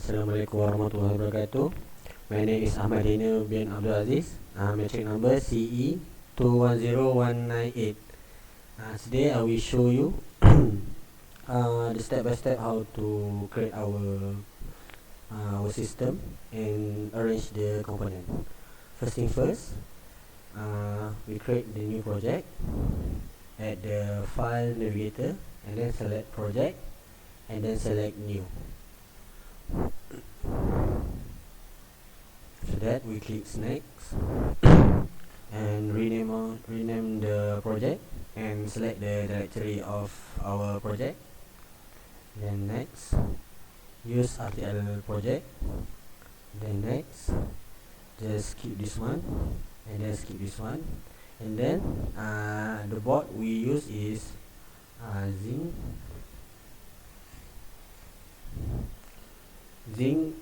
Assalamualaikum warahmatullahi wabarakatuh. My name is Ahmad Daniel bin Abdul Aziz. Metric number CE210198. Today I will show you the step by step how to create our system and arrange the component. First thing first, we create the new project. Add the file navigator and then select project and then select new. After that, we click next and rename the project and select the directory of our project. Then next, use RTL project. Then next, just skip this one and then skip this one. And then the board we use is Zinc 7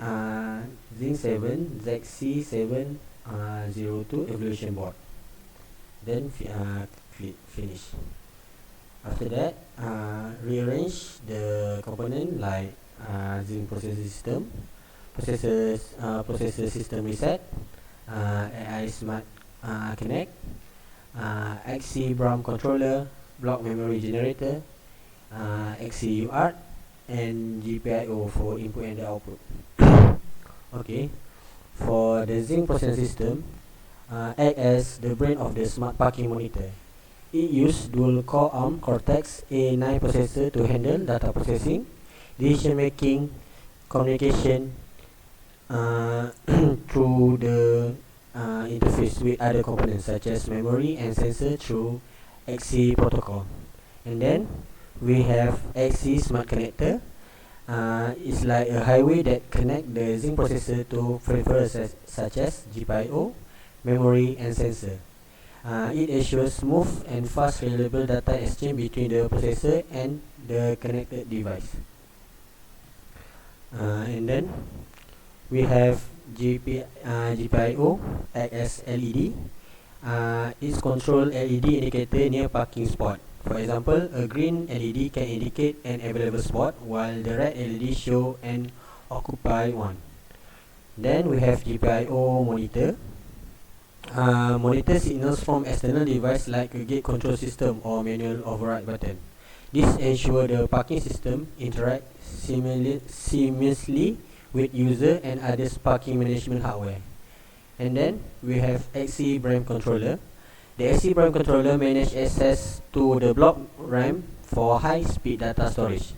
ZC702 evolution board. Then click finish. After that, rearrange the component like Zinc processor system reset, AI Smart Connect, XC BRAM controller, block memory generator, XC UART, and GPIO for input and the output. Okay, for the Zinc processor system, act as the brain of the smart parking monitor. It uses dual core ARM Cortex A9 processor to handle data processing, decision making, communication through the interface with other components such as memory and sensor through XC protocol. And then we have XC Smart Connector. It's like a highway that connects the Zinc processor to peripherals such as GPIO, memory, and sensor. It ensures smooth and fast reliable data exchange between the processor and the connected device. And then we have GPIO act as LED. It's control LED indicator near parking spot. For example, a green LED can indicate an available spot, while the red LED show an occupied one. Then we have GPIO monitor. Monitor signals from external device like a gate control system or manual override button. This ensures the parking system interact seamlessly with user and others parking management hardware. And then we have XC BRAM controller. The XC BRAM controller manages access to the block RAM for high-speed data storage.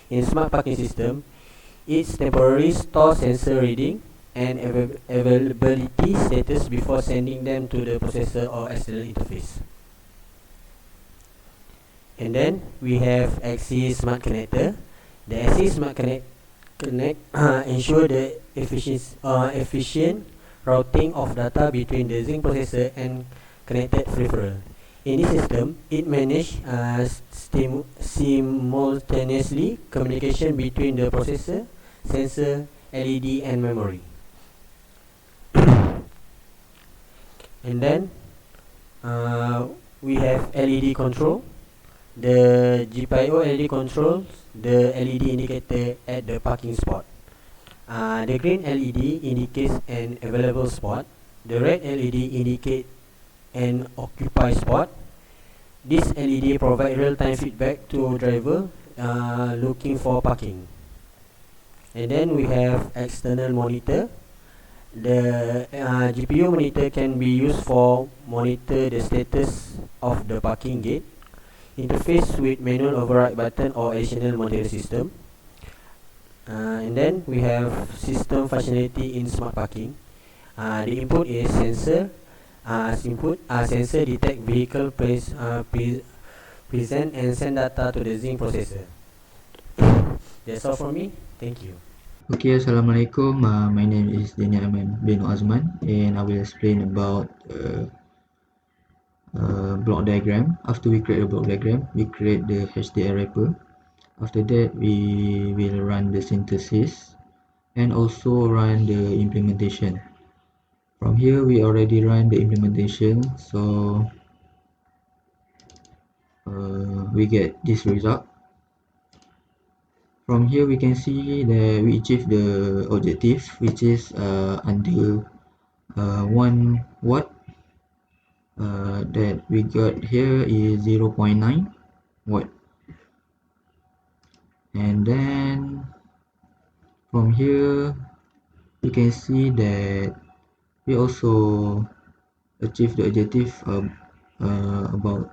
In smart parking system, it temporarily stores sensor reading and availability status before sending them to the processor or external interface. And then we have XC Smart Connector. The XC Smart Connect ensure the efficient routing of data between the Zinc processor and connected peripheral. In this system, it manages simultaneously communication between the processor, sensor, LED, and memory. And then we have LED control. The GPIO LED controls the LED indicator at the parking spot. The green LED indicates an available spot. The red LED indicates an occupied spot. This LED provides real-time feedback to driver looking for parking. And then we have external monitor. The GPU monitor can be used for monitor the status of the parking gate, interface with manual override button or additional monitoring system. And then we have system functionality in smart parking. The input is sensor. Sensor detect vehicle present and send data to the Zinc processor. That's all from me. Thank you. Okay, Assalamualaikum. My name is Daniel Aman bin Azman, and I will explain about block diagram. After we create a block diagram, we create the HDR wrapper. After that, we will run the synthesis and also run the implementation. From here, we already run the implementation, so we get this result. From here we can see that we achieve the objective, which is under 1 watt. That we got here is 0.9 watt. And then from here you can see that we also achieve the objective about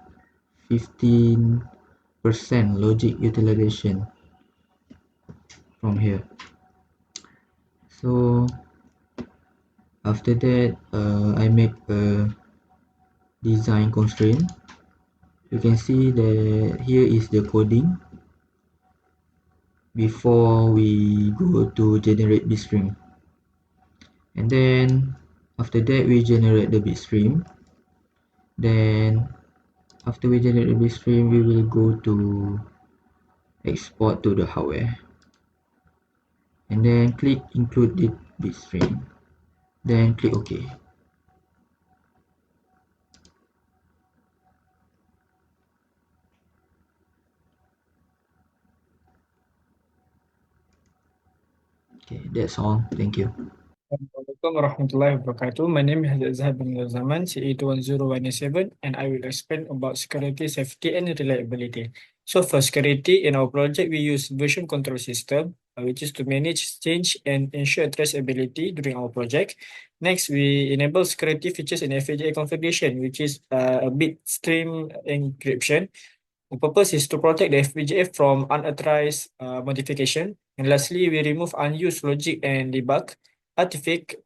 15% logic utilization from here. So after that I make a design constraint. You can see that here is the coding before we go to generate bitstream, and then after that we generate the bitstream. Then after we generate the bitstream, we will go to export to the hardware, and then click include the bitstream, then click OK. Okay, that's all. Thank you. Assalamualaikum warahmatullahi wabarakatuh. My name is Azhar bin Zaman, CA21017, and I will explain about security, safety, and reliability. So for security, in our project, we use version control system, which is to manage change and ensure traceability during our project. Next, we enable security features in FPGA configuration, which is a bitstream encryption. The purpose is to protect the FPGA from unauthorized modification. And lastly, we remove unused logic and debug artifact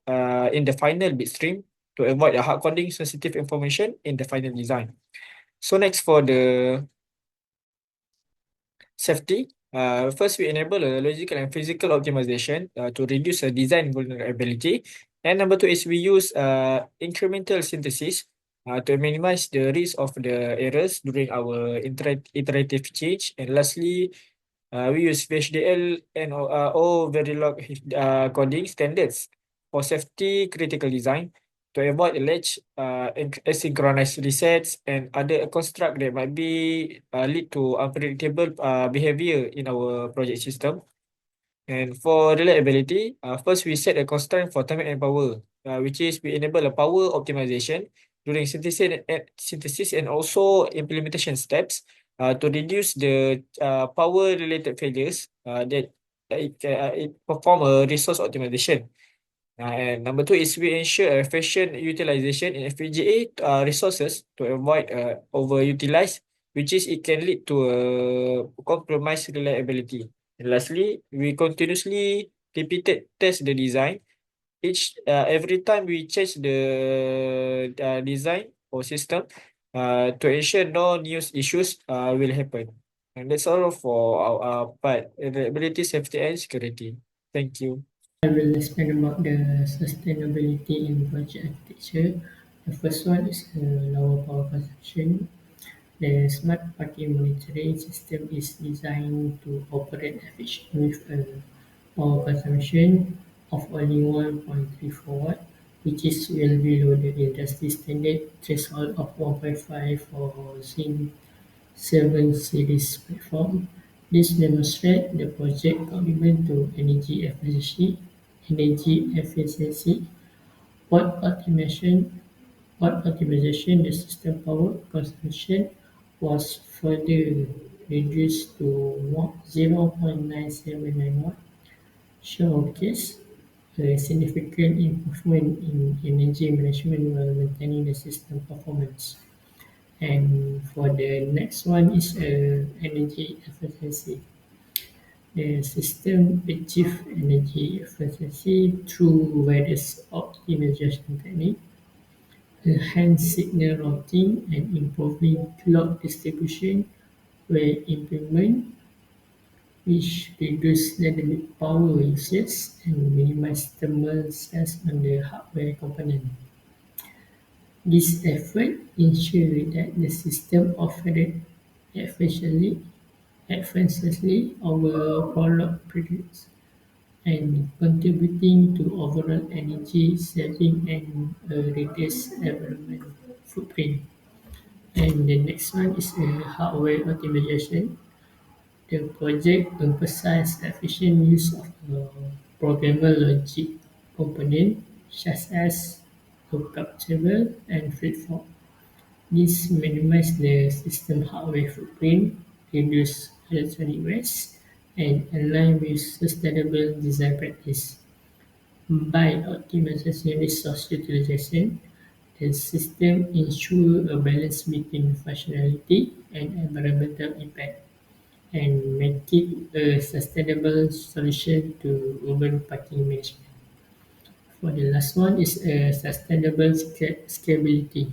in the final bitstream to avoid the hard coding sensitive information in the final design. So next for the safety, first we enable a logical and physical optimization to reduce the design vulnerability. And number two is we use incremental synthesis to minimize the risk of the errors during our iterative change. And lastly, we use VHDL and O Verilog coding standards for safety critical design to avoid latch asynchronous resets and other construct that might be lead to unpredictable behavior in our project system. And for reliability, first we set a constraint for time and power, which is we enable a power optimization during synthesis and also implementation steps to reduce the power related failures that it perform a resource optimization. And number two is we ensure efficient utilization in FPGA resources to avoid overutilize, which is it can lead to compromised reliability. And lastly, we continuously repeated test the design. Every time we change the design or system to ensure no new issues will happen. And that's all for our part, reliability, safety, and security. Thank you. I will explain about the sustainability in project architecture. The first one is lower power consumption. The smart party monitoring system is designed to operate efficiently with a power consumption of only 1.34 watt, which is well below the industry standard threshold of 1.5 for Zen 7 series platform. This demonstrates the project commitment to energy efficiency, port optimization, the system power consumption was further reduced to 0.979 watt, showcase a significant improvement in energy management while maintaining the system performance. And for the next one is energy efficiency. The system achieves energy efficiency through various optimization techniques, enhanced signal routing, and improving clock distribution were implemented, which reduce dynamic power usage and minimize thermal stress on the hardware component. This effort ensured that the system operated efficiently over prolonged periods and contributing to overall energy saving and a reduced environment footprint. And the next one is hardware optimization. The project emphasized efficient use of programmable logic components such as lookup table and flip-flop. This minimizes the system hardware footprint, reduces electronic waste, and aligns with sustainable design practice. By optimizing resource utilization, the system ensures a balance between functionality and environmental impact, and make it a sustainable solution to urban parking management. For the last one is sustainable scalability.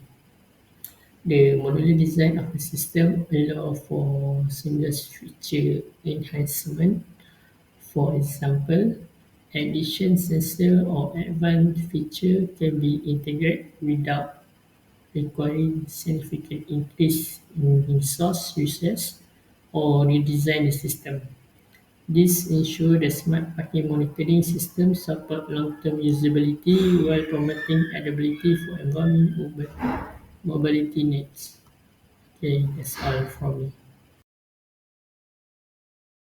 The modular design of the system allows for seamless feature enhancement. For example, addition sensor or advanced feature can be integrated without requiring significant increase in resource usage or redesign the system. This ensures the smart parking monitoring system support long-term usability while promoting adaptability for evolving urban mobility needs. Okay, that's all from me.